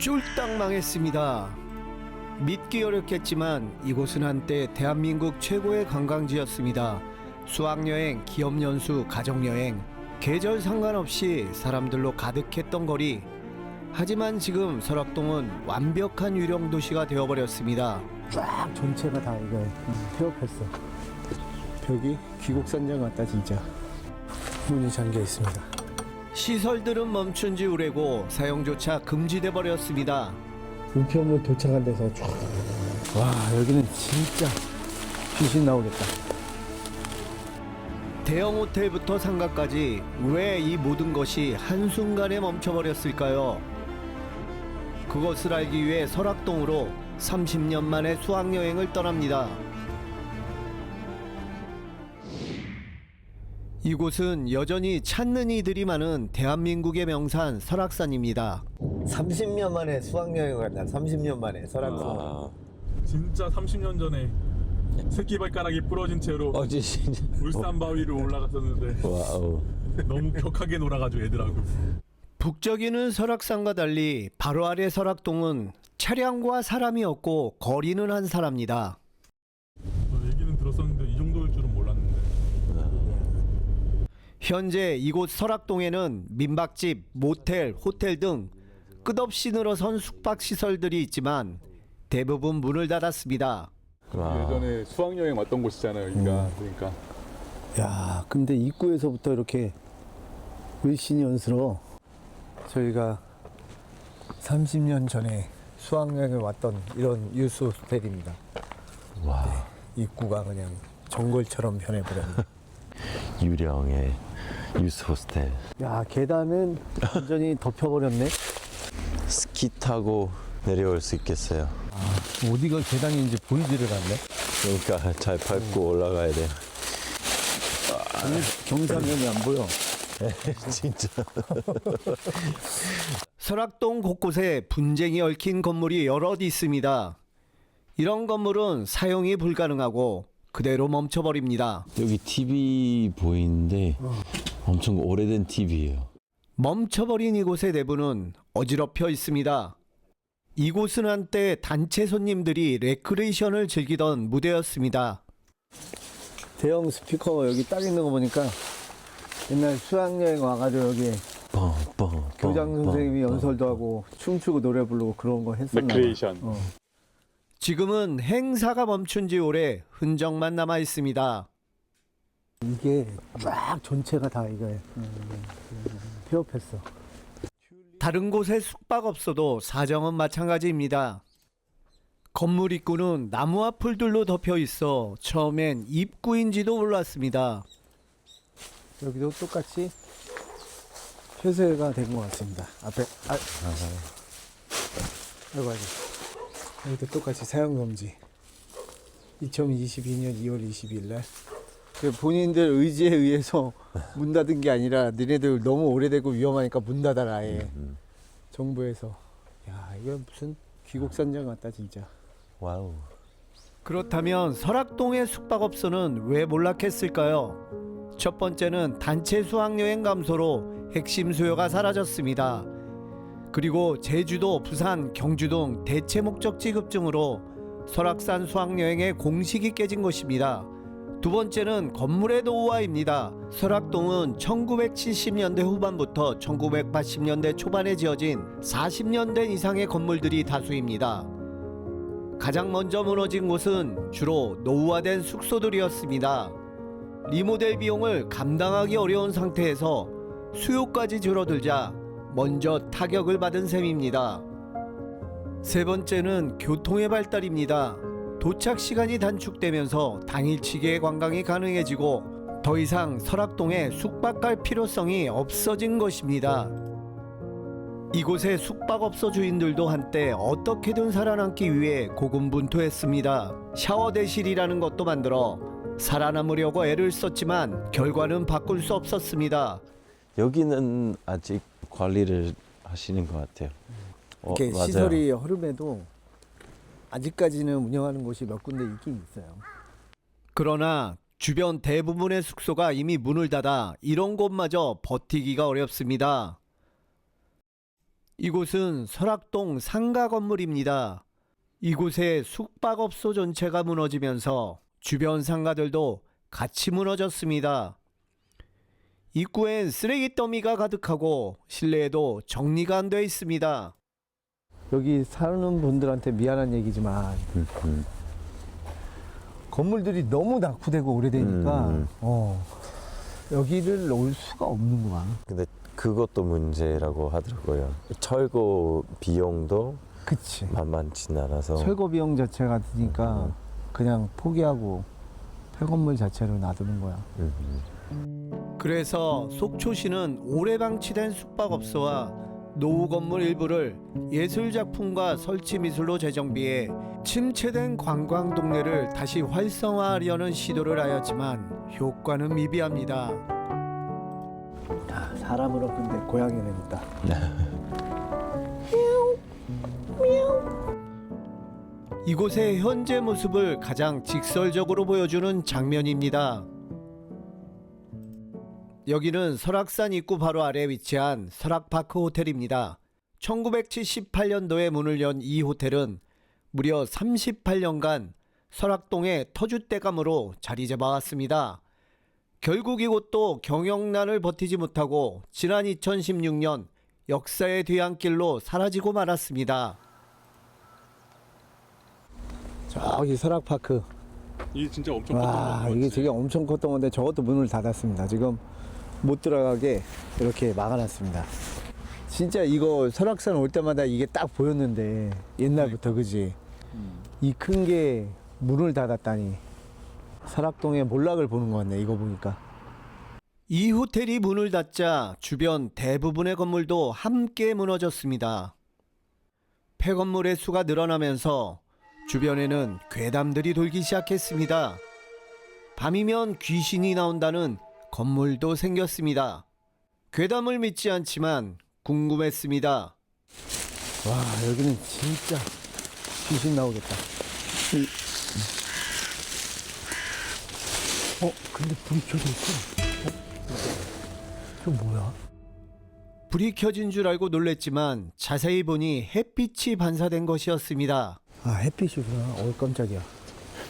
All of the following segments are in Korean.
쫄딱 망했습니다. 믿기 어렵겠지만 이곳은 한때 대한민국 최고의 관광지였습니다. 수학여행, 기업연수, 가족여행, 계절 상관없이 사람들로 가득했던 거리. 하지만 지금 설악동은 완벽한 유령 도시가 되어버렸습니다. 쫙 전체가 다 이거 폐업했어. 벽이 귀곡산장 같다 진짜. 문이 잠겨 있습니다. 시설들은 멈춘 지 오래고 사용조차 금지돼 버렸습니다. 우편물 도착한 데서 쫙. 와, 여기는 진짜 귀신 나오겠다. 대형 호텔부터 상가까지 왜 이 모든 것이 한순간에 멈춰버렸을까요? 그것을 알기 위해 설악동으로 30년 만에 수학여행을 떠납니다. 이곳은 여전히 찾는 이들이 많은 대한민국의 명산 설악산입니다. 30년 만에 수학여행을 간다. 30년 만에 설악산. 진짜 30년 전에 새끼발가락이 부러진 채로 진짜. 울산 바위로 올라갔었는데 와우. 너무 격하게 놀아가지고 애들하고. 북적이는 설악산과 달리 바로 아래 설악동은 차량과 사람이 없고 거리는 한산합니다. 얘기는 들었었는데 이 정도일 줄은 몰랐는데. 현재 이곳 설악동에는 민박집, 모텔, 호텔 등 끝없이 늘어선 숙박시설들이 있지만 대부분 문을 닫았습니다. 예전에 수학여행 왔던 곳이잖아요, 여기가. 그러니까. 야, 근데 입구에서부터 이렇게 을신이 연스러워. 저희가 30년 전에 수학여행을 왔던 이런 유스 호텔입니다. 와. 네, 입구가 그냥 정글처럼 변해버렸네. 유령의 유스 호스텔. 야, 계단은 완전히 덮여버렸네. 스키 타고 내려올 수 있겠어요. 어디가 계단인지 보이지를 않네. 그러니까 잘 밟고 올라가야 돼. 아니, 경사면이 안 보여. 진짜. 설악동 곳곳에 분쟁이 얽힌 건물이 여럿 있습니다. 이런 건물은 사용이 불가능하고 그대로 멈춰버립니다. 여기 TV 보이는데 엄청 오래된 TV예요. 멈춰버린 이곳의 내부는 어지럽혀 있습니다. 이곳은 한때 단체 손님들이 레크레이션을 즐기던 무대였습니다. 대형 스피커 여기 딱 있는 거 보니까 옛날 수학여행 와가지고 여기 교장 선생님이 연설도 하고 춤추고 노래 부르고 그런 거 했었나 봐. 레크레이션. 지금은 행사가 멈춘 지 오래 흔적만 남아 있습니다. 이게 쫙 전체가 다 이거예요. 폐업했어. 다른 곳에 숙박업소도 사정은 마찬가지입니다. 건물 입구는 나무와 풀들로 덮여 있어 처음엔 입구인지도 몰랐습니다. 여기도 똑같이 폐쇄가 된 것 같습니다. 앞에 아이고. 여기도 똑같이 사용금지. 2022년 2월 22일 날 본인들 의지에 의해서 문 닫은 게 아니라 니네들 너무 오래되고 위험하니까 문 닫아라 아예. 정부에서. 야, 이거 무슨 귀곡산장 같다 진짜. 와우. 그렇다면 설악동의 숙박업소는 왜 몰락했을까요? 첫 번째는 단체 수학여행 감소로 핵심 수요가 사라졌습니다. 그리고 제주도, 부산, 경주 등 대체 목적지 급증으로 설악산 수학여행의 공식이 깨진 것입니다. 두 번째는 건물의 노후화입니다. 설악동은 1970년대 후반부터 1980년대 초반에 지어진 40년 된 이상의 건물들이 다수입니다. 가장 먼저 무너진 곳은 주로 노후화된 숙소들이었습니다. 리모델 비용을 감당하기 어려운 상태에서 수요까지 줄어들자 먼저 타격을 받은 셈입니다. 세 번째는 교통의 발달입니다. 도착 시간이 단축되면서 당일치기의 관광이 가능해지고 더 이상 설악동에 숙박할 필요성이 없어진 것입니다. 이곳의 숙박업소 주인들도 한때 어떻게든 살아남기 위해 고군분투했습니다. 샤워대실이라는 것도 만들어 살아남으려고 애를 썼지만 결과는 바꿀 수 없었습니다. 여기는 아직 관리를 하시는 것 같아요. 이렇게 맞아요. 시설이 허름해도 아직까지는 운영하는 곳이 몇 군데 있긴 있어요. 그러나 주변 대부분의 숙소가 이미 문을 닫아 이런 곳마저 버티기가 어렵습니다. 이곳은 설악동 상가 건물입니다. 이곳의 숙박업소 전체가 무너지면서 주변 상가들도 같이 무너졌습니다. 입구엔 쓰레기 더미가 가득하고 실내에도 정리가 안 돼 있습니다. 여기 사는 분들한테 미안한 얘기지만 건물들이 너무 낙후되고 오래되니까 여기를 올 수가 없는 거야. 근데 그것도 문제라고 하더라고요. 철거 비용도 그치. 만만치 않아서. 철거 비용 자체가 드니까 그냥 포기하고 폐건물 자체를 놔두는 거야. 그래서 속초시는 오래 방치된 숙박업소와 노후 건물 일부를 예술작품과 설치미술로 재정비해 침체된 관광 동네를 다시 활성화하려는 시도를 하였지만 효과는 미비합니다. 사람은 없는데 고양이는 있다. 이곳의 현재 모습을 가장 직설적으로 보여주는 장면입니다. 여기는 설악산 입구 바로 아래 위치한 설악파크 호텔입니다. 1978년도에 문을 연 이 호텔은 무려 38년간 설악동의 터줏대감으로 자리 잡아왔습니다. 결국 이곳도 경영난을 버티지 못하고 지난 2016년 역사의 뒤안길로 사라지고 말았습니다. 저기 설악파크. 이게 진짜 엄청 컸던 와, 거 이게 맞지? 되게 엄청 컸던 건데 저것도 문을 닫았습니다. 지금 못 들어가게 이렇게 막아놨습니다. 진짜 이거 설악산 올 때마다 이게 딱 보였는데 옛날부터 그지? 이 큰 게 문을 닫았다니. 설악동의 몰락을 보는 것 같네 이거 보니까. 이 호텔이 문을 닫자 주변 대부분의 건물도 함께 무너졌습니다. 폐건물의 수가 늘어나면서 주변에는 괴담들이 돌기 시작했습니다. 밤이면 귀신이 나온다는 건물도 생겼습니다. 괴담을 믿지 않지만 궁금했습니다. 와, 여기는 진짜 귀신 나오겠다. 근데 불이 켜져 있어. 저 뭐야? 불이 켜진 줄 알고 놀랬지만 자세히 보니 햇빛이 반사된 것이었습니다. 아, 햇빛이구나. 깜짝이야.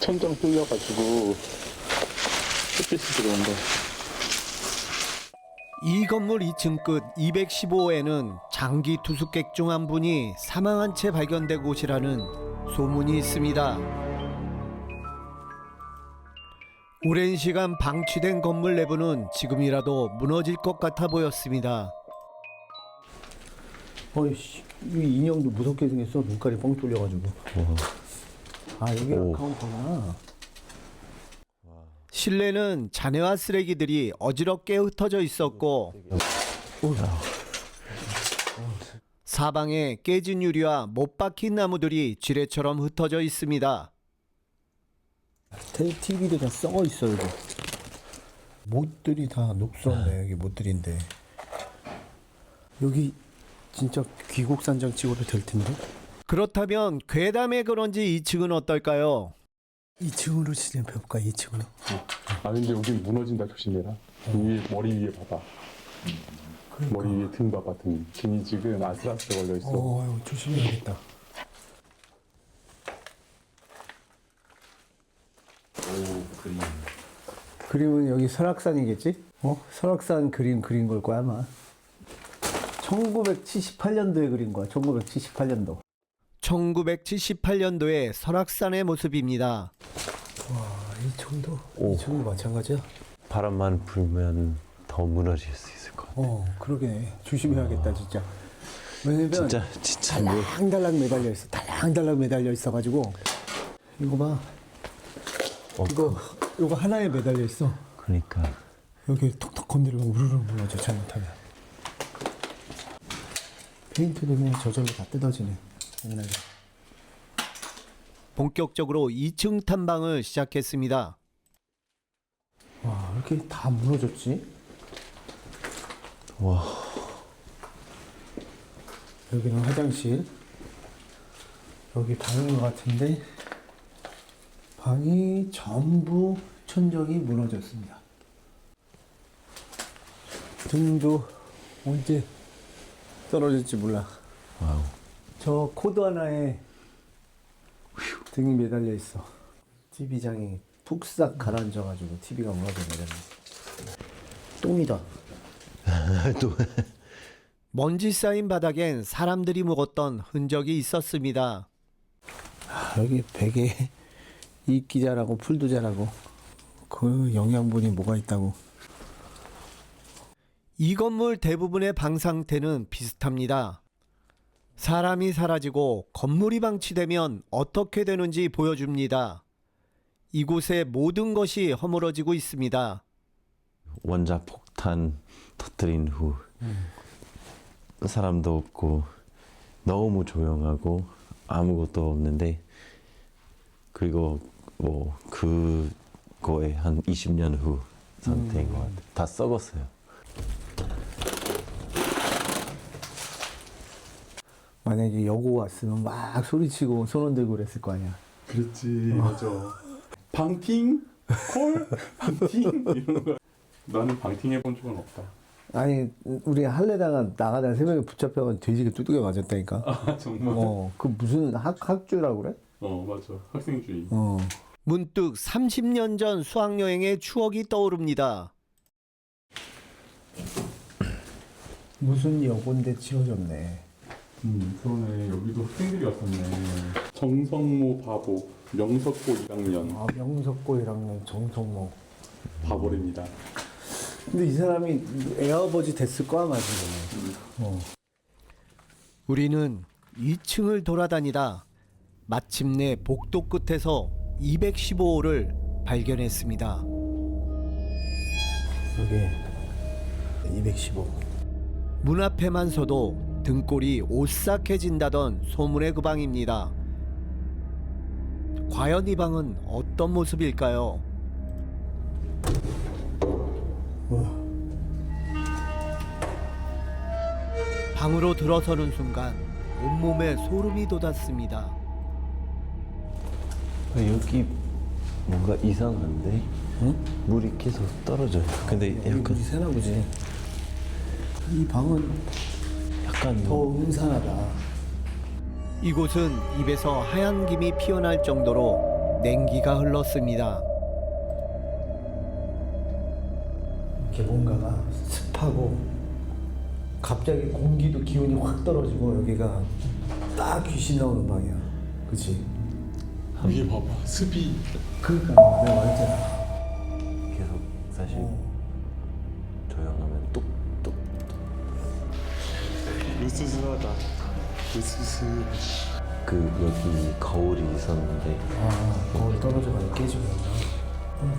천장 뚫려가지고 햇빛이 들어온다. 이 건물 2층 끝 215호에는 장기 투숙객 중 한 분이 사망한 채 발견된 곳이라는 소문이 있습니다. 오랜 시간 방치된 건물 내부는 지금이라도 무너질 것 같아 보였습니다. 어이씨, 이 인형도 무섭게 생겼어. 눈깔이 뻥 뚫려가지고. 아, 여기가 오. 카운터구나. 실내는 잔해와 쓰레기들이 어지럽게 흩어져 있었고 사방에 깨진 유리와 못 박힌 나무들이 지뢰처럼 흩어져 있습니다. TV도 다 썩어 있어, 여기. 못들이 다 녹슬었네, 여기 못들인데. 여기 진짜 귀곡산장 찍어도 될 텐데? 그렇다면 괴담에 그런지 2층은 어떨까요? 2층으로 진입해볼까, 2층으로? 아 근데 여기 무너진다 조심해라. 위에 머리 위에 봐봐. 머리 위에 등 봐봐 등. 등이 지금 아슬아슬 걸려 있어. 이거 조심해야겠다. 그림은 여기 설악산이겠지? 설악산 그림 그린 걸 거야, 아마. 1978년도에 그린 거야, 1978년도. 1978년도의 설악산의 모습입니다. 이 정도? 오. 이 정도 마찬가지야? 바람만 불면 더 무너질 수 있을 것 같아요. 그러게. 조심해야겠다, 진짜. 왜냐면 진짜 뭐 달랑달랑 매달려 있어. 달랑달랑 매달려 있어가지고. 이거 봐. 이거 하나에 매달려 있어. 그러니까 여기 톡톡 건드리면 우르르 무너져, 잘못하면. 페인트 되면 저절로 다 뜯어지네. 옛날에. 본격적으로 2층 탐방을 시작했습니다. 와, 이렇게 다 무너졌지? 와. 여기는 화장실. 여기 방인 것 같은데 방이 전부 천정이 무너졌습니다. 등도 언제 떨어질지 몰라. 와우. 저 코드 하나에 등이 매달려 있어. TV장이 푹싹 가라앉아가지고 TV가 무너져 내렸네. 똥이다. 또 먼지 쌓인 바닥엔 사람들이 묵었던 흔적이 있었습니다. 여기 베개에 이끼 자라고 풀도 자라고 그 영양분이 뭐가 있다고. 이 건물 대부분의 방 상태는 비슷합니다. 사람이 사라지고 건물이 방치되면 어떻게 되는지 보여줍니다. 이곳의 모든 것이 허물어지고 있습니다. 원자 폭탄 터뜨린 후 사람도 없고 너무 조용하고 아무것도 없는데 그리고 뭐 그거에 한 20년 후 상태인 것 같아요. 다 썩었어요. 만약에 여고 왔으면 막 소리치고 손 흔들고 그랬을 거 아니야. 그렇지, 맞아. 방팅? 콜? 방팅? 이런 거. 나는 방팅 해본 적은 없다. 아니 우리 할래다가 나가다가 새벽에 붙잡혀가지고 돼지게 두들겨 맞았다니까. 아, 정말? 그 무슨 학주라고 그래? 맞아. 학생주의. 문득 30년 전 수학여행의 추억이 떠오릅니다. 무슨 여고인데 지어졌네. 그러네. 여기도 학생들이 왔었네. 정성모 바보, 명석고 1학년 아 명석고 1학년 정성모. 바보랍니다. 근데 이 사람이 애아버지 됐을 거야 맞지? 우리는 2층을 돌아다니다 마침내 복도 끝에서 215호를 발견했습니다. 여기 215. 문 앞에만 서도 등골이 오싹해진다던 소문의 그 방입니다. 과연 이 방은 어떤 모습일까요? 방으로 들어서는 순간 온몸에 소름이 돋았습니다. 여기 뭔가 이상한데? 응? 물이 계속 떨어져요. 근데 약간 물이 새나 보지. 이 방은 약간 더 음산하다. 이곳은 입에서 하얀 김이 피어날 정도로 냉기가 흘렀습니다. 이렇게 뭔가가 습하고 갑자기 공기도 기온이 확 떨어지고 여기가 딱 귀신 나오는 방이야. 그치? 위에 봐봐. 습이. 그러니까 내가 말했잖아. 계속 사실 조용하면 뚝뚝 으스스하다. 으스스. 그 여기 거울이 있었는데 거울 떨어져가지고 깨지고 있나?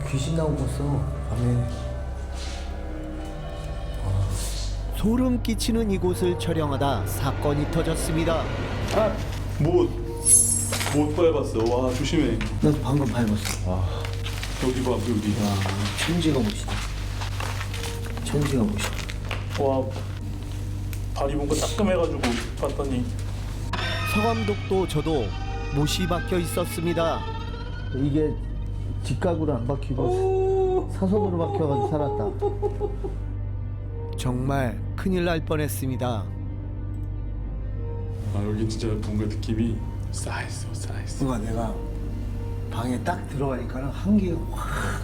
귀신 나오고 있어 밤에. 소름 끼치는 이곳을 촬영하다 사건이 터졌습니다. 못 밟았어. 와, 조심해. 나도 방금 밟았어. 여기 봐, 여기. 천지가 멋있다. 천지가 멋있다. 와 발이 뭔가 따끔해가지고 봤더니 서감독도 저도 못이 박혀 있었습니다. 이게 뒷각으로 안 박히고 사선으로 박혀가지고 살았다. 정말 큰일 날 뻔했습니다. 여기 진짜 뭔가 느낌이 쌓였어. 그가 내가 방에 딱 들어가니까 한기가 확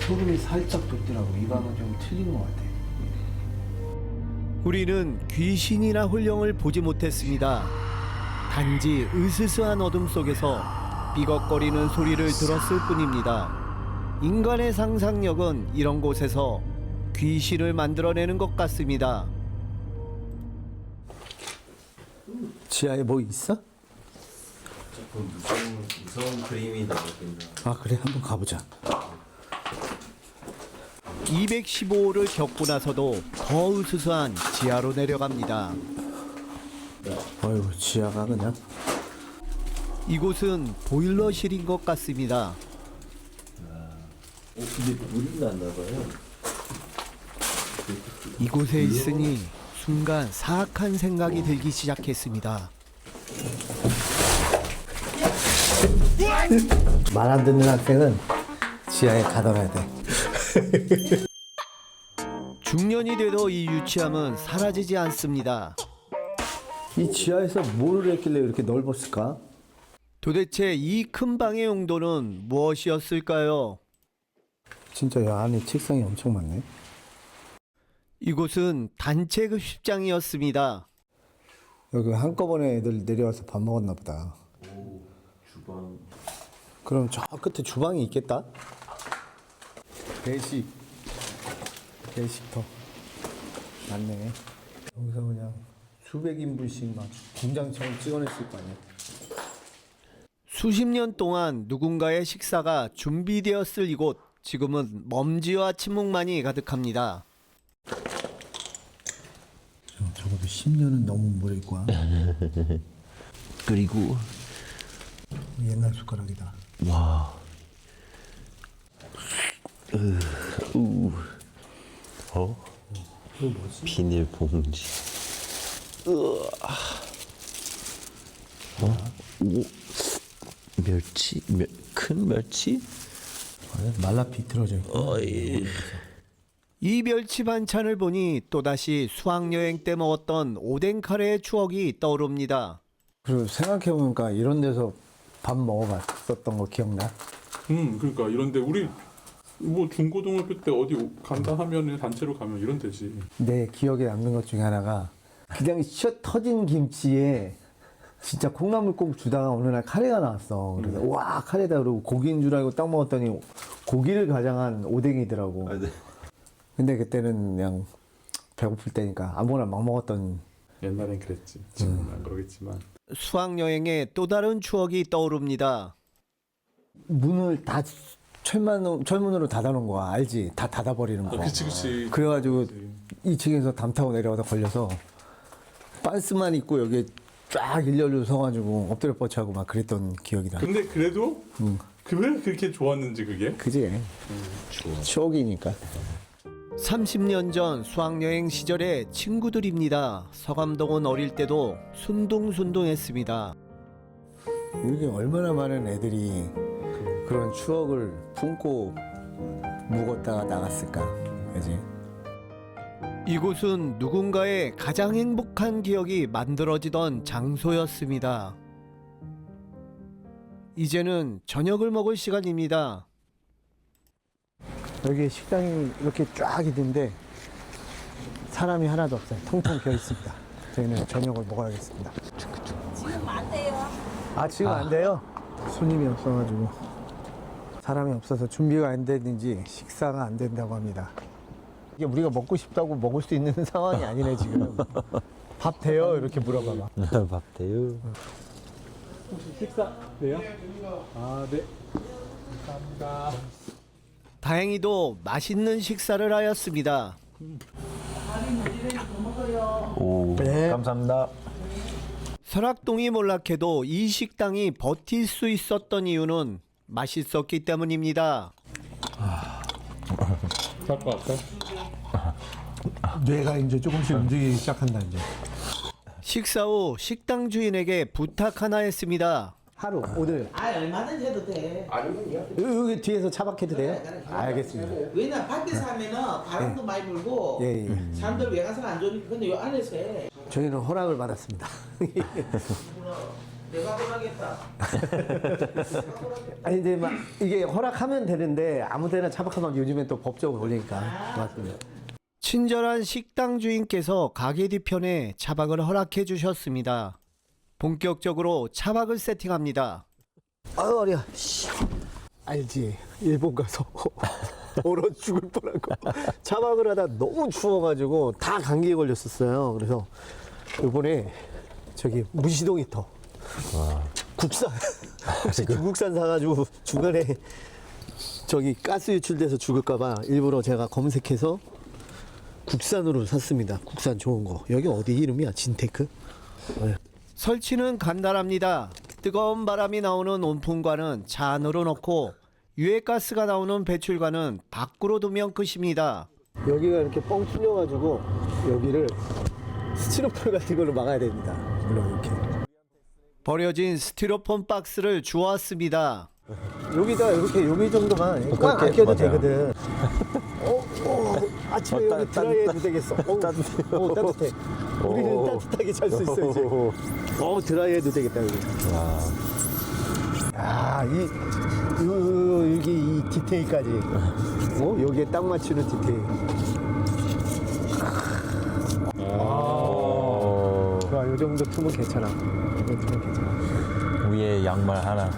소름이 살짝 돋더라고. 이 방은 좀 틀린 것 같아. 우리는 귀신이나 홀령을 보지 못했습니다. 단지 으스스한 어둠 속에서 삐걱거리는 소리를 들었을 뿐입니다. 인간의 상상력은 이런 곳에서 귀신을 만들어내는 것 같습니다. 지하에 뭐 있어? 조금 무서운 그림이 나오긴다. 아 그래 한번 가보자. 215호를 겪고 나서도 더 으스스한 지하로 내려갑니다. 어휴 지하가 그냥. 이곳은 보일러실인 것 같습니다. 근데 물이 났나 봐요. 이곳에 있으니 순간 사악한 생각이 들기 시작했습니다. 말 안 듣는 학생은 지하에 가둬놔야 돼. 중년이 돼도 이 유치함은 사라지지 않습니다. 이 지하에서 뭘 했길래 이렇게 넓었을까? 도대체 이 큰 방의 용도는 무엇이었을까요? 진짜 이 안에 책상이 엄청 많네. 이곳은 단체 급식장이었습니다. 여기 한꺼번에 애들 내려와서 밥 먹었나 보다. 주방. 그럼 저 끝에 주방이 있겠다? 배식터 맞네. 여기서 그냥 수백 인분씩 막 공장처럼 찍어냈을 거 아니야. 수십 년 동안 누군가의 식사가 준비되었을 이곳, 지금은 먼지와 침묵만이 가득합니다. 적어도 10년은 넘은 물일 거야. 그리고 옛날 숟가락이다. 와. 이거 뭐지? 비닐봉지. 오. 멸치? 큰 멸치? 말라 비틀어져 있고. 어이. 이 멸치 반찬을 보니 또다시 수학여행 때 먹었던 오뎅 카레의 추억이 떠오릅니다. 그리고 생각해보니까 이런 데서 밥 먹어봤었던 거 기억나? 그러니까 이런데 우리 뭐 중고등학교 때 어디 간다 하면 단체로 가면 이런 데지. 내 기억에 남는 것 중에 하나가 그냥 셔 터진 김치에 진짜 콩나물 꼭 주다가 어느 날 카레가 나왔어. 그래서 와 카레다 그러고 고기인 줄 알고 딱 먹었더니 고기를 가장한 오뎅이더라고. 근데 그때는 그냥 배고플 때니까 아무거나 막 먹었던. 옛날엔 그랬지. 지금은 안 그러겠지만. 수학여행의 또 다른 추억이 떠오릅니다. 문을 다 철문으로 닫아놓은 거야. 알지? 다 닫아버리는 거. 그치. 그래가지고 2층에서 담 타고 내려가서 걸려서 빤스만 입고 여기 쫙 일렬로 서가지고 엎드려 뻗쳐하고 막 그랬던 기억이 나. 근데 그래도 왜 그렇게 좋았는지 그게? 그지? 추억이니까. 30년 전 수학여행 시절의 친구들입니다. 서감독은 어릴 때도 순둥순둥했습니다. 이게 얼마나 많은 애들이 그런 추억을 품고 묵었다가 나갔을까. 그지? 이곳은 누군가의 가장 행복한 기억이 만들어지던 장소였습니다. 이제는 저녁을 먹을 시간입니다. 여기 식당이 이렇게 쫙 있는데 사람이 하나도 없어요. 텅텅 비어 있습니다. 저희는 저녁을 먹어야겠습니다. 지금 안 돼요. 아 지금 안 돼요? 손님이 없어가지고 사람이 없어서 준비가 안 됐는지 식사가 안 된다고 합니다. 이게 우리가 먹고 싶다고 먹을 수 있는 상황이 아니네 지금. 밥 돼요? 이렇게 물어봐봐. 밥 돼요. 혹시 식사 돼요? 아 네. 감사합니다. 다행히도 맛있는 식사를 하였습니다. 오. 네. 감사합니다. 설악동이 몰락해도 이 식당이 버틸 수 있었던 이유는 맛있었기 때문입니다. 갖고 갈까? 뇌가 이제 조금씩 움직이기 시작한다 이제. 식사 후 식당 주인에게 부탁 하나 했습니다. 하루 오늘 얼마든지 해도 돼. 여기 뒤에서 차박해도 돼요? 알겠습니다. 왜냐 밖에서 하면은 바람도 많이 불고 예, 예. 사람들 외관상 안 좋으니까 근데 요 안에서 해. 저희는 허락을 받았습니다. 내가 보라겠다. 아니 근데 막 이게 허락하면 되는데 아무데나 차박하면 요즘엔 또 법적으로 걸리니까. 맞습니다. 친절한 식당 주인께서 가게 뒤편에 차박을 허락해 주셨습니다. 본격적으로 차박을 세팅합니다. 아유 어려. 알지. 일본 가서 얼어 죽을 뻔한 거. 차박을 하다 너무 추워가지고 다 감기에 걸렸었어요. 그래서 이번에 저기 무시동 히터. 국산. 혹시 중국산 사가지고 중간에 저기 가스 유출돼서 죽을까봐 일부러 제가 검색해서 국산으로 샀습니다. 국산 좋은 거. 여기 어디 이름이야? 진테크? 네. 설치는 간단합니다. 뜨거운 바람이 나오는 온풍관은 차 안으로 넣고 유해가스가 나오는 배출관은 밖으로 두면 끝입니다. 여기가 이렇게 뻥 뚫려가지고 여기를 스티로폼 같은 걸로 막아야 됩니다. 물론 이렇게. 버려진 스티로폼 박스를 주웠습니다. 여기다 이렇게 여기 정도만 꽉 안 껴도 맞아요. 되거든. 아침에 여기 드라이해도 되겠어. 따뜻해. 따뜻해. 우리는 따뜻하게 잘 수 있어 이제. 드라이해도 되겠다 여기. 야, 여기 이 디테일까지. 여기에 딱 맞추는 디테일. 좋아, 요 정도 틈은 괜찮아. 위에 양말 하나.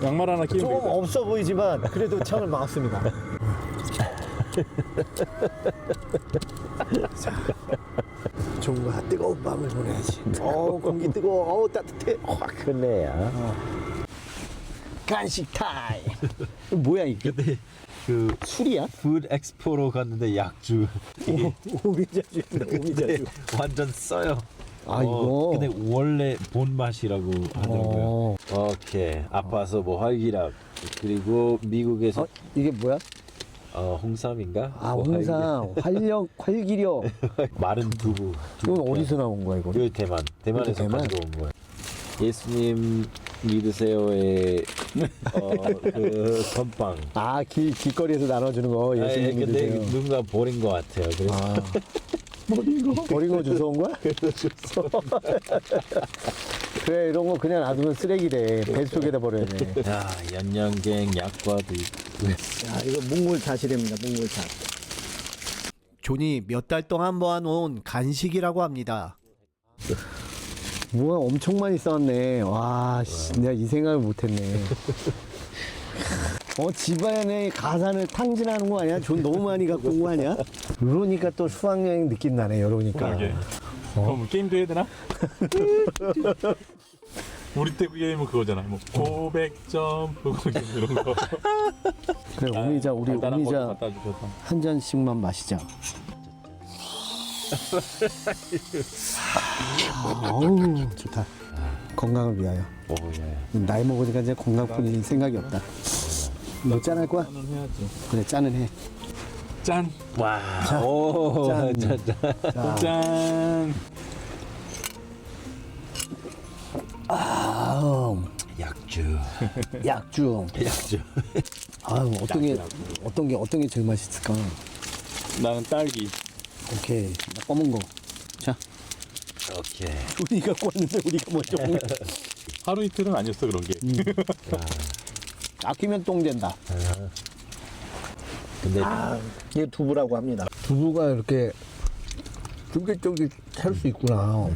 양말 하나 끼우면 조금 되겠다. 없어 보이지만 그래도 창을 막았습니다. 자, 종가 뜨거운 밤을 보내야지. 공기 뜨거워. 따뜻해. 끝내야. 간식 타임. 뭐야 이게? 근데 그 술이야? 푸드 엑스포로 갔는데 약주. 오미자주입니다. 오미자주. 완전 써요. 이거. 근데 원래 본 맛이라고 하더라고요. 오케이. 아파서 뭐 활기락. 그리고 미국에서 이게 뭐야? 홍삼인가? 뭐 홍삼, 활기력. 마른 두부. 이건 어디서 나온 거야 이거? 이거 대만에서 대만? 가져온 거예요. 예수님 믿으세요의 그 건빵. 길거리에서 나눠주는 거 예수님 근데 믿으세요. 누군가 버린 것 같아요. 그래서 버린 거 주워온 거야? 그래, 이런 거 그냥 놔두면 쓰레기 돼. 뱃속에다 버려야 돼. 야 연령갱 약과도 있고. 이거 묵물잣이랍니다. 묵물잣. 존이 몇 달 동안 모아놓은 간식이라고 합니다. 뭐야, 엄청 많이 쌓았네. 와, 내가 이 생각을 못했네. 집안에 가산을 탕진하는 거 아니야? 존 너무 많이 갖고 온 거 아니야? 이러니까 또 수학여행 느낌 나네, 이러니까. 그러게. 그럼 게임도 해야 되나? 우리 때 게임은 그거잖아. 뭐 고백 점프 이런 거. 그래, 우리 간단한 것도 오미자 갖다 주셔서. 한 잔씩만 마시자. 아우, 좋다. 건강을 위하여. 나이 먹으니까 이제 건강뿐인 생각이 없다. 너 짠할 거야? 짠은 해야지. 그래, 짠은 해. 짠. 와. 짠. 짠. 짠. 약주. 약주. 약주. 어떤 게 제일 맛있을까? 나는 딸기. 오케이. 나 검은 거. 자, 오케이. 우리가 꽂는데 우리가 먼저 먹는. 하루 이틀은 아니었어 그런 게. 아끼면 똥 된다. 근데 이게 두부라고 합니다. 두부가 이렇게 쫄깃쫄깃 할 수 있구나.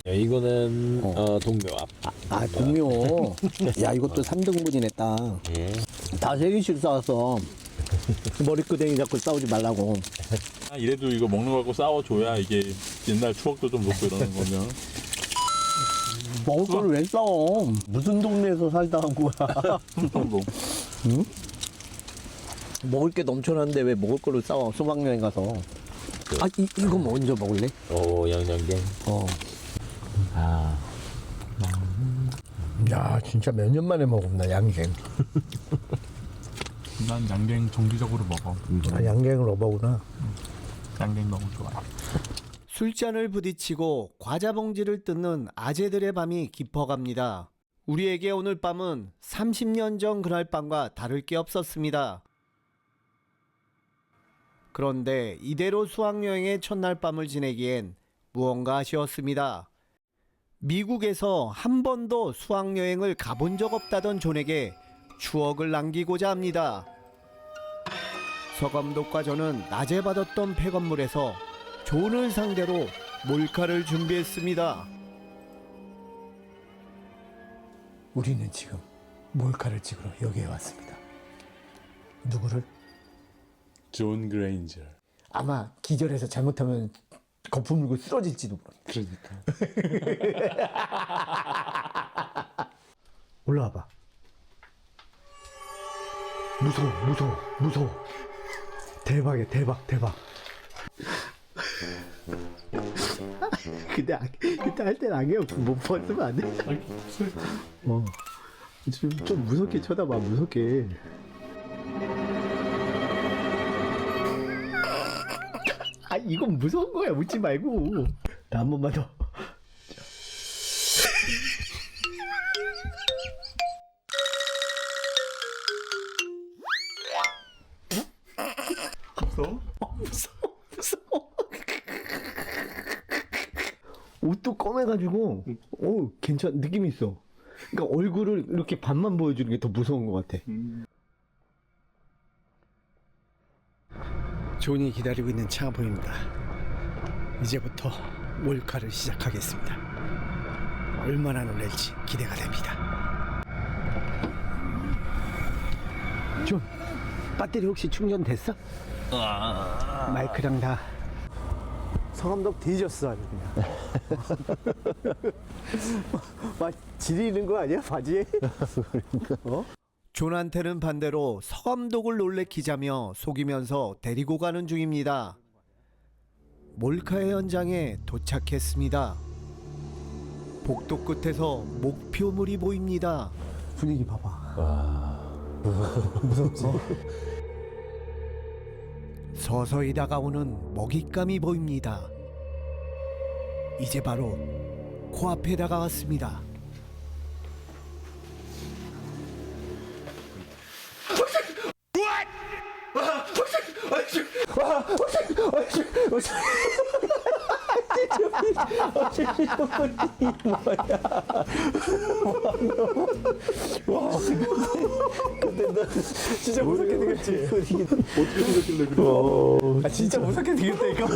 이거는 동묘 앞. 동묘. 야, 이것도 3등분이네, 딱. 예. 다 3개씩 싸왔어. 머리끄댕이 잡고 싸우지 말라고. 이래도 이거 먹는 거 갖고 싸워줘야 이게 옛날 추억도 좀 돋고 이러는 거면. 먹을 거를 왜 싸워? 무슨 동네에서 살다 온 거야? 충청도. 응? 먹을 게 넘쳐나는데 왜 먹을 거를 싸워? 수박여행 가서. 이거 먼저 먹을래? 오 양념갱. 야, 진짜 몇 년 만에 먹었나, 양갱. 난 양갱 정기적으로 먹어. 양갱을 넣어보구나. 양갱 너무 좋아. 술잔을 부딪히고 과자 봉지를 뜯는 아재들의 밤이 깊어갑니다. 우리에게 오늘 밤은 30년 전 그날 밤과 다를 게 없었습니다. 그런데 이대로 수학여행의 첫날 밤을 지내기엔 무언가 아쉬웠습니다. 미국에서 한 번도 수학여행을 가본 적 없다던 존에게 추억을 남기고자 합니다. 서감독과 저는 낮에 받았던 폐건물에서 존을 상대로 몰카를 준비했습니다. 우리는 지금 몰카를 찍으러 여기에 왔습니다. 누구를? 존 그레인저. 아마 기절해서 잘못하면 거품 물고 쓰러질지도 모르. 그러니까. 올라와봐. 무서워. 대박이야, 대박. 근데 그때 할 때는 안경 못 벗으면 안 돼. 좀 무섭게 쳐다봐, 무섭게. 이건 무서운 거야, 웃지 말고. 나 한 번만 더. 무서워? 검해가지고 괜찮 느낌이 있어. 그러니까 얼굴을 이렇게 반만 보여주는 게 더 무서운 것 같아. 존이 기다리고 있는 차가 보입니다. 이제부터 몰카를 시작하겠습니다. 얼마나 놀랄지 기대가 됩니다. 존, 배터리 혹시 충전됐어? 마이크랑 다. 서감독 뒤졌어 아주 그냥. 막 지리는 거 아니야 바지에? 존한테는 반대로 서감독을 놀래키자며 속이면서 데리고 가는 중입니다. 몰카의 현장에 도착했습니다. 복도 끝에서 목표물이 보입니다. 분위기 봐봐. 무섭지? 서서히 다가오는 먹잇감이 보입니다. 이제 바로 코앞에 다가왔습니다. 진짜 무섭게 생겼지? 어떻게 생겼길래 그래? 아 진짜 무섭게 생겼다니까.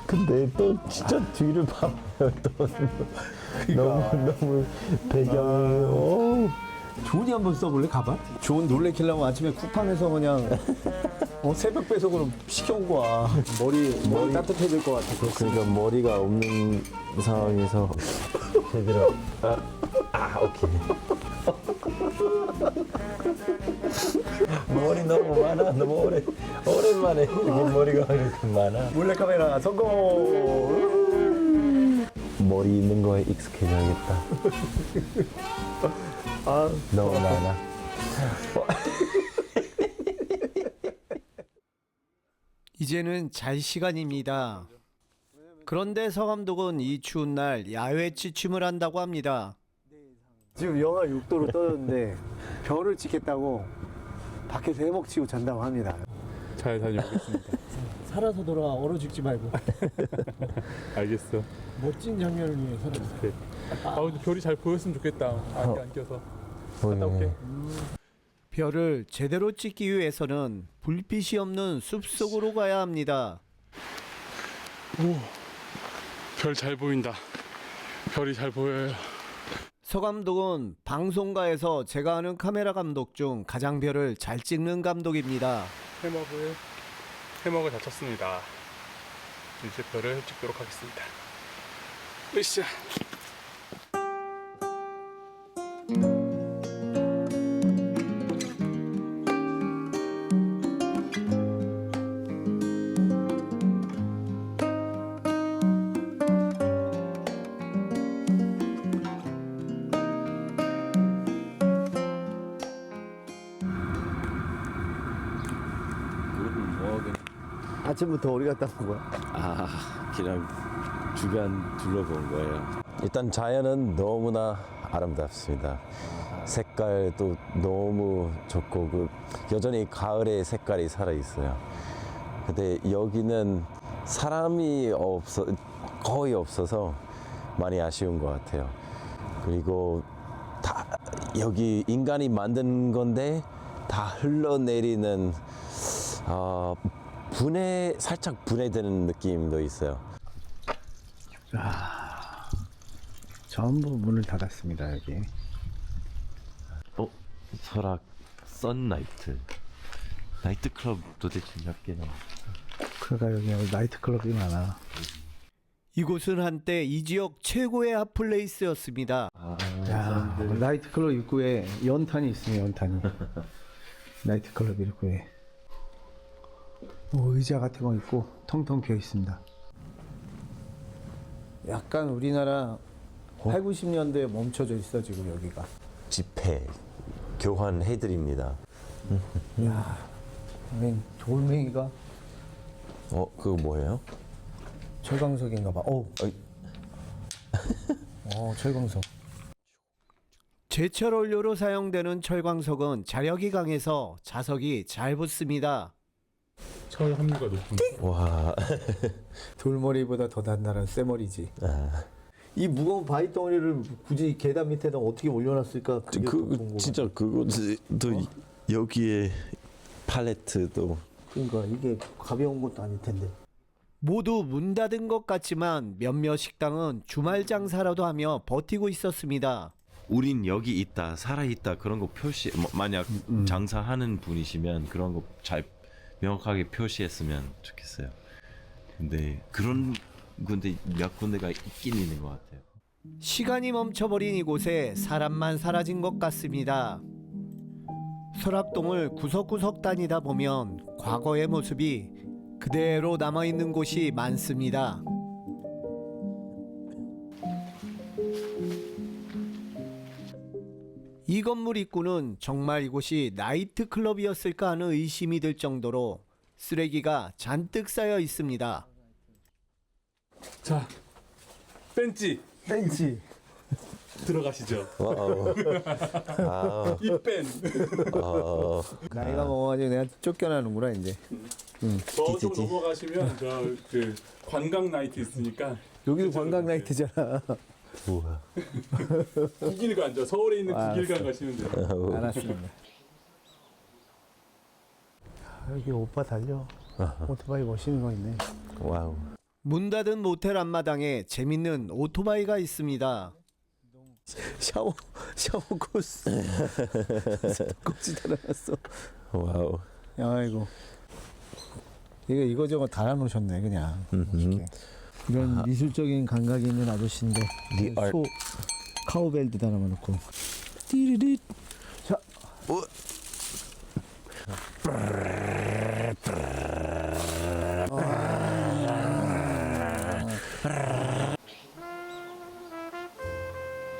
근데 또 진짜 뒤를 봐요. 또 너무 배경이 존이 한번 써볼래 가발? 존 놀래키려고 아침에 쿠팡에서 그냥 새벽 배송으로 시켜온 거야. 머리 따뜻해질 것 같아. 그러니까 머리가 없는 상황에서 제대로 오케이. 머리 너무 많아. 너무 오랜만에 이렇게 머리가 이렇게 많아. 몰래카메라 성공. 머리 있는 거에 익숙해져야겠다. 너무 많아. 이제는 잘 시간입니다. 그런데 서감독은 이 추운 날 야외 취침을 한다고 합니다. 지금 영하 6도로 떨어졌는데 별을 찍겠다고 밖에서 해먹치고 잔다고 합니다. 잘 다녀오겠습니다. 살아서 돌아와 얼어 죽지 말고. 알겠어. 멋진 장면을 위해서. 그래. 근데 별이 잘 보였으면 좋겠다. 안개 안 껴서. 갔다 올게. 별을 제대로 찍기 위해서는 불빛이 없는 숲속으로 가야 합니다. 별 잘 보인다. 별이 잘 보여요. 서감독은 방송가에서 제가 아는 카메라 감독 중 가장 별을 잘 찍는 감독입니다. 해먹을 다쳤습니다. 이제 별을 찍도록 하겠습니다. 으쌰. 아침부터 어디 갔다 온 거야? 그냥 주변 둘러본 거예요. 일단 자연은 너무나 아름답습니다. 색깔도 너무 좋고 여전히 가을의 색깔이 살아 있어요. 근데 여기는 사람이 거의 없어서 많이 아쉬운 것 같아요. 그리고 다 여기 인간이 만든 건데 다 흘러내리는 살짝 분해되는 느낌도 있어요. 전부 문을 닫았습니다 여기. 설악 썬나이트 나이트클럽 도대체 몇 개나? 그러니까 여기 나이트클럽이 많아. 이곳은 한때 이 지역 최고의 핫플레이스였습니다. 야, 나이트클럽 입구에 연탄이 있으면 연탄이. 나이트클럽 입구에 의자 같은 거 있고 텅텅 비어 있습니다. 약간 우리나라 8, 90년대에 멈춰져 있어 지금 여기가. 집회 교환해드립니다. 야, 돌멩이가 그거 뭐예요? 철광석인가 봐. 철광석. 제철 원료로 사용되는 철광석은 자력이 강해서 자석이 잘 붙습니다. 처함류가 높은. 와. 돌머리보다 더 단단한 쇠머리지. 아, 이 무거운 바위 덩어리를 굳이 계단 밑에다 어떻게 올려놨을까? 그게 더 궁금하다. 진짜 그거 또 여기에 팔레트도 그러니까 이게 가벼운 것도 아닐 텐데. 모두 문 닫은 것 같지만 몇몇 식당은 주말 장사라도 하며 버티고 있었습니다. 우린 여기 있다 살아있다 그런 거 표시 만약 장사하는 분이시면 그런 거 잘 명확하게 표시했으면 좋겠어요. 근데 그런 군데 몇 군데가 있긴 있는 것 같아요. 시간이 멈춰버린 이곳에 사람만 사라진 것 같습니다. 설악동을 구석구석 다니다 보면 과거의 모습이 그대로 남아있는 곳이 많습니다. 이 건물 입구는 정말 이곳이 나이트클럽이었을까 하는 의심이 들 정도로 쓰레기가 잔뜩 쌓여 있습니다. 자, 벤치 벤치. 들어가시죠. 와우. 아, 이 벤. 나이가 먹어가지고 내가 쫓겨나는구나 이제. 저쪽으로 넘어가시면 저 그 관광 나이트 있으니까 여기도 관광 나이트잖아. 우와. 구길관 저 서울에 있는 알았어. 구길관 가시면 돼요. 알았습니다. 여기 오빠 달려. 오토바이 멋있는 거 있네. 와우. 문 닫은 모텔 앞마당에 재밌는 오토바이가 있습니다. 샤워 코스. 꽃이 달아놨어. 와우. 아이고. 이거저거 달아놓으셨네 그냥. 멋있게. 이런 미술적인 감각이 있는 아저씨인데 The 소 카우벨도 달아놓고. 띠리릿. 자.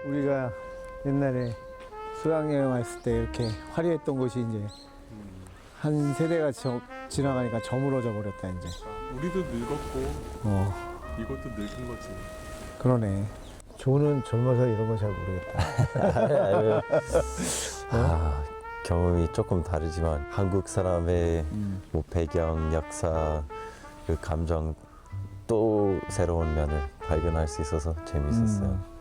우리가 옛날에 수학여행 왔을 때 이렇게 화려했던 곳이 이제 한 세대가 지나가니까 저물어져 버렸다 이제. 우리도 늙었고 이것도 늙은 거지. 그러네. 조는 젊어서 이런 거 잘 모르겠다. 아, 경험이 조금 다르지만 한국 사람의 뭐 배경, 역사, 그 감정 또 새로운 면을 발견할 수 있어서 재밌었어요.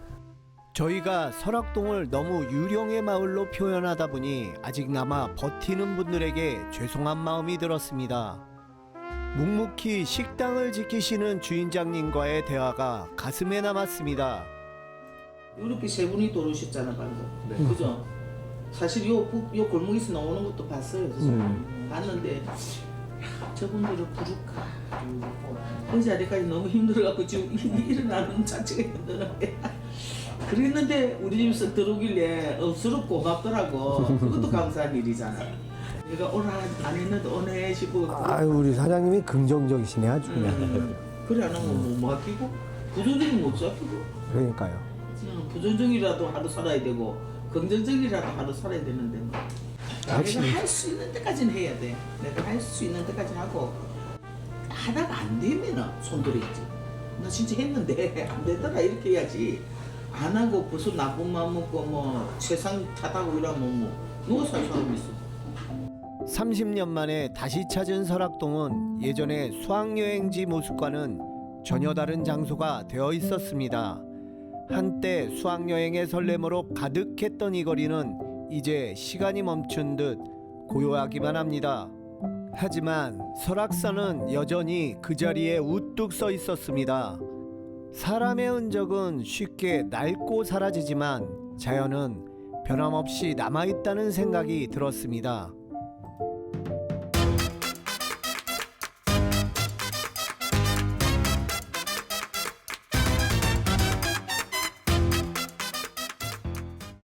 저희가 설악동을 너무 유령의 마을로 표현하다 보니 아직 남아 버티는 분들에게 죄송한 마음이 들었습니다. 묵묵히 식당을 지키시는 주인장님과의 대화가 가슴에 남았습니다. 이렇게 세 분이 들어오셨잖아 방금. 그죠? 사실 요 골목에서 나오는 것도 봤어요. 그래서 봤는데 야, 저분들을 부를까? 그 자리까지 너무 힘들어갖고 지금 일어나는 자체가 힘드는데 그랬는데 우리 집에서 들어오길래 억수로 고맙더라고. 그것도 감사한 일이잖아. 내가 오라 안 했는데 오네 싶고. 아유 우리 사장님이 긍정적이시네 아주 그냥. 그래 안 하면 뭐 맡기고 부정적인 못 맡기고. 그러니까요. 부정적이라도 하루 살아야 되고 긍정적이라도 하루 살아야 되는데 뭐. 내가 할 수 있는 데까지는 해야 돼. 내가 할 수 있는 데까지 하고 하다가 안 되면 손들어야지. 나 진짜 했는데 안 되더라 이렇게 해야지. 안 하고 벌써 나쁜 마음 먹고 뭐 세상 탓하고 이러면 뭐 누가 살 사람 있어. 30년 만에 다시 찾은 설악동은 예전의 수학여행지 모습과는 전혀 다른 장소가 되어 있었습니다. 한때 수학여행의 설렘으로 가득했던 이 거리는 이제 시간이 멈춘 듯 고요하기만 합니다. 하지만 설악산은 여전히 그 자리에 우뚝 서 있었습니다. 사람의 흔적은 쉽게 낡고 사라지지만 자연은 변함없이 남아있다는 생각이 들었습니다.